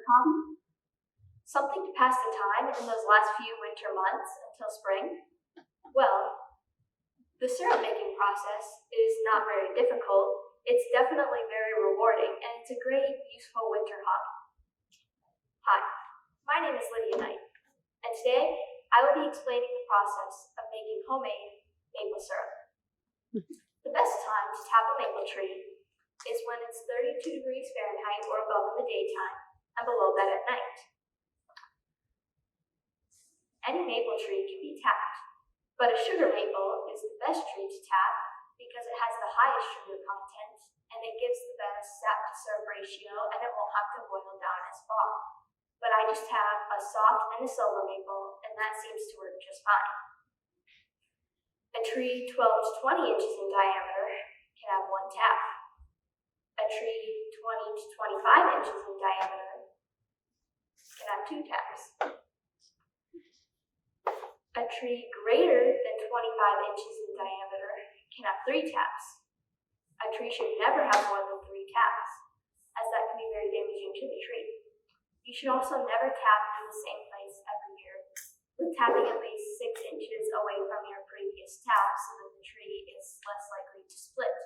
hobby? Something to pass the time in those last few winter months until spring? Well, the syrup making process is not very difficult. It's definitely very rewarding, and it's a great, useful winter hobby. Hi, my name is Lydia Knight, and today I will be explaining the process of making homemade maple syrup. The best time to tap a maple tree is when it's 32 degrees Fahrenheit or above in the daytime and below that at night. Any maple tree can be tapped, but a sugar maple is the best tree to tap because it has the highest sugar content and it gives the best sap to syrup ratio and it won't have to boil down as far. But I just have a soft and a silver maple and that seems to work just fine. A tree 12 to 20 inches in diameter can have one tap. A tree 20 to 25 inches in diameter can have two taps. A tree greater than 25 inches in diameter can have three taps. A tree should never have more than three taps, as that can be very damaging to the tree. You should also never tap in the same place every year, with tapping at least 6 inches away from your previous tap so that the tree is less likely to split.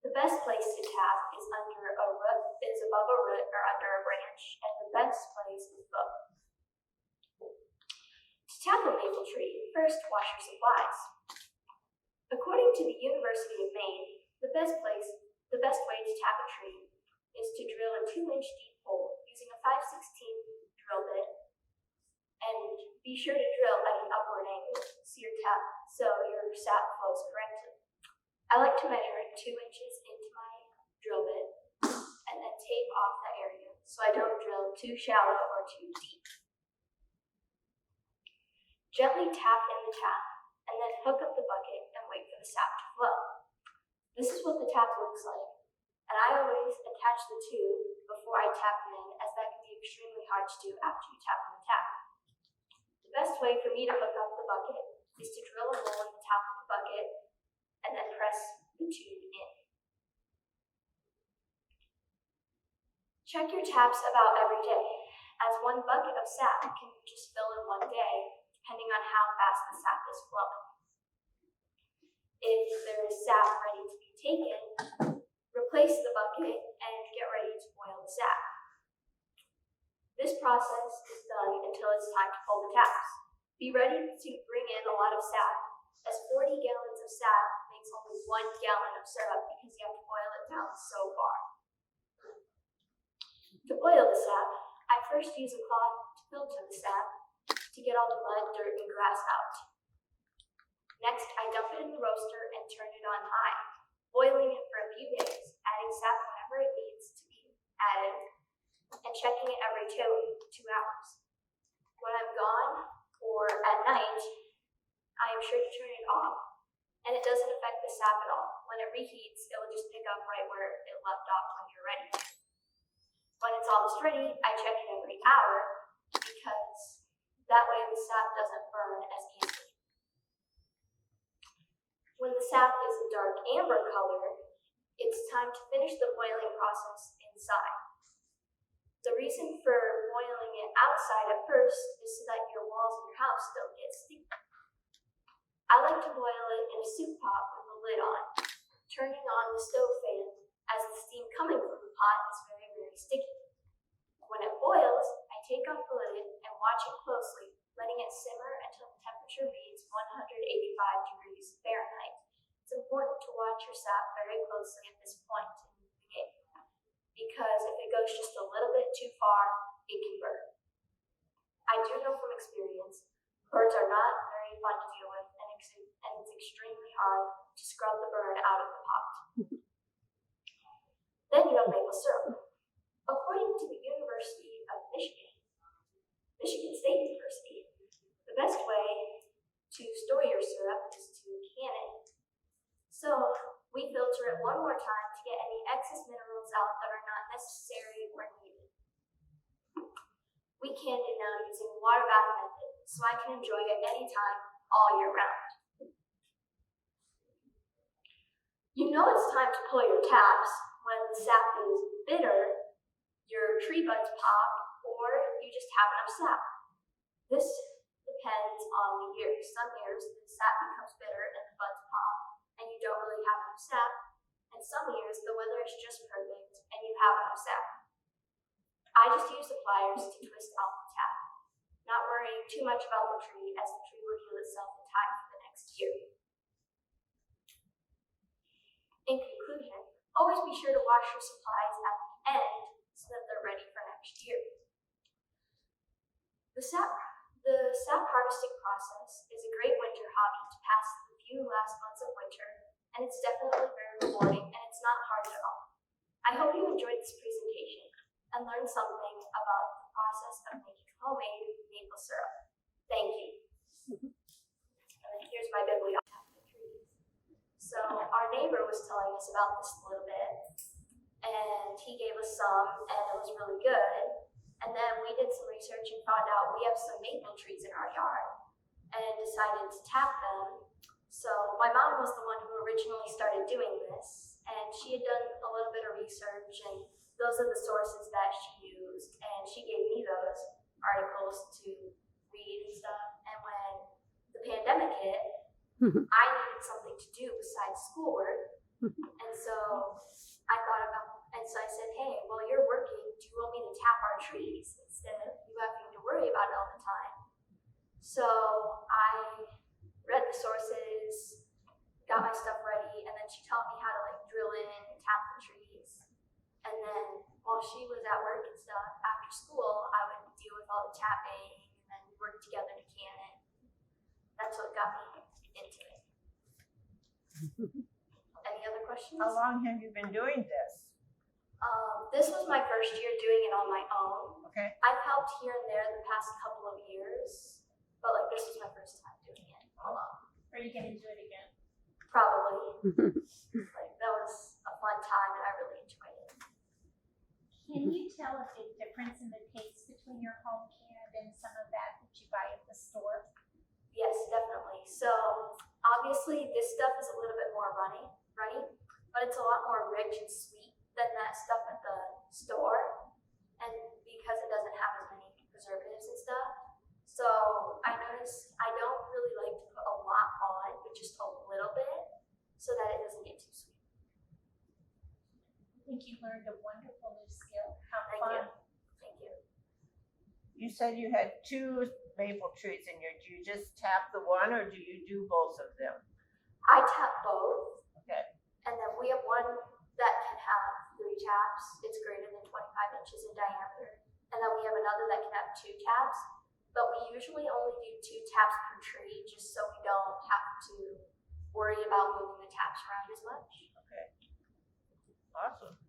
The best place to tap is above a root or under a branch, and the best place is both. To tap a maple tree, first wash your supplies. According to the University of Maine, the best way to tap a tree is to drill a 2-inch deep hole using a 5/16 drill bit, and be sure to drill at an upward angle so your sap flows correctly. I like to measure 2 inches into my drill bit and then tape off the area so I don't drill too shallow or too deep. Gently tap in the tap and then hook up the bucket and wait for the sap to flow. This is what the tap looks like, and I always attach the tube before I tap it in, as that can be extremely hard to do after you tap on the tap. The best way for me to hook up the bucket is to drill a hole in the top of the bucket and then press the tube in. Check your taps about every day, as one bucket of sap can just fill in one day, depending on how fast the sap is flowing. If there is sap ready to be taken, replace the bucket and get ready to boil the sap. This process is done until it's time to pull the taps. Be ready to bring in a lot of sap, as 40 gallons of sap makes only 1 gallon of syrup because you have to boil it down so far. To boil the sap, I first use a cloth to filter the sap to get all the mud, dirt, and grass out. Next, I dump it in the roaster and turn it on high, boiling it for a few days, adding sap whenever it needs to be added, and checking it every 2 hours. When I'm gone, or at night, I am sure to turn it off, and it doesn't affect the sap at all. When it reheats, it will just pick up right where it left off when you're ready. When it's almost ready, I check it every hour, because that way the sap doesn't burn as easily. When the sap is a dark amber color, it's time to finish the boiling process inside. The reason for boiling it outside at first is so that your walls in your house don't get sticky. I like to boil it in a soup pot with the lid on, turning on the stove fan as the steam coming from the pot is very, very sticky. When it boils, I take off the lid and watch it closely, letting it simmer until the temperature reads 185 degrees Fahrenheit. It's important to watch your sap very closely at this point in the game, because if it goes just a little bit too far, it can burn. I do know from experience, birds are not very fun to deal with, and it's extremely hard to scrub the burn out of the pot. Then you have maple syrup. According to the University of Michigan State University, the best way to store your syrup is to can it. So we filter it one more time to get any excess minerals out that are not necessary or needed. We canned it now using the water bath method, so I can enjoy it anytime, all year round. You know it's time to pull your taps when the sap is bitter, your tree buds pop, or you just have enough sap. This depends on the year. Some years the sap becomes bitter and the buds pop and you don't really have enough sap, and some years the weather is just perfect and you have enough sap. I just use the pliers to twist out the tap, not worrying too much about the tree, as the tree will heal itself in time for the next year. In conclusion, always be sure to wash your supplies at the end so that they're ready for next year. The sap harvesting process is a great winter hobby to pass the few last months of winter, and it's definitely very rewarding and it's not hard at all. I hope you enjoyed this presentation and learned something about the process of making homemade maple syrup. Thank you. And then here's my bibliography. So our neighbor was telling us about this a little bit, and he gave us some, and it was really good. And then we did some research and found out we have some maple trees in our yard, and decided to tap them. So my mom was the one who originally started doing this, and she had done a little bit of research, and those are the sources that she used, and she gave me those articles to read and stuff. And when the pandemic hit, I needed something to do besides schoolwork, and so I said, hey, while you're working, do you want me to tap our trees instead of you having to worry about it all the time? So I read the sources, got my stuff ready, and then she taught me how to like drill in and tap the trees. And then while she was at work and stuff, after school, I would deal with all the tapping and then work together to can it. That's what got me into it. Any other questions? How long have you been doing this? This was my first year doing it on my own. Okay. I've helped here and there the past couple of years, but like this was my first time doing it alone. Are you going to do it again? Probably. Like that was a fun time and I really enjoyed it. Can you tell a big difference in the taste between your home can and some of that you buy at the store? Yes, definitely. So obviously this stuff is a little bit more runny, but it's a lot more rich and sweet than that stuff at the store, and because it doesn't have as many preservatives and stuff. So I noticed I don't really like to put a lot on, but just a little bit, so that it doesn't get too sweet. I think you learned a wonderful new skill. How Thank fun. you. Thank you. You said you had 2 maple trees in your. Do you just tap the one, or do you do both of them? I tap both. Okay. And then we have one that can have 3 taps. It's greater than 25 inches in diameter. And then we have another that can have 2 taps. But we usually only do 2 taps per tree, just so we don't have to worry about moving the taps around as much. Okay. Awesome.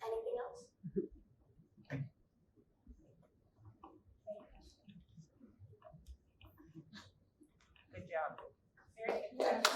Anything else? Good job. Very good.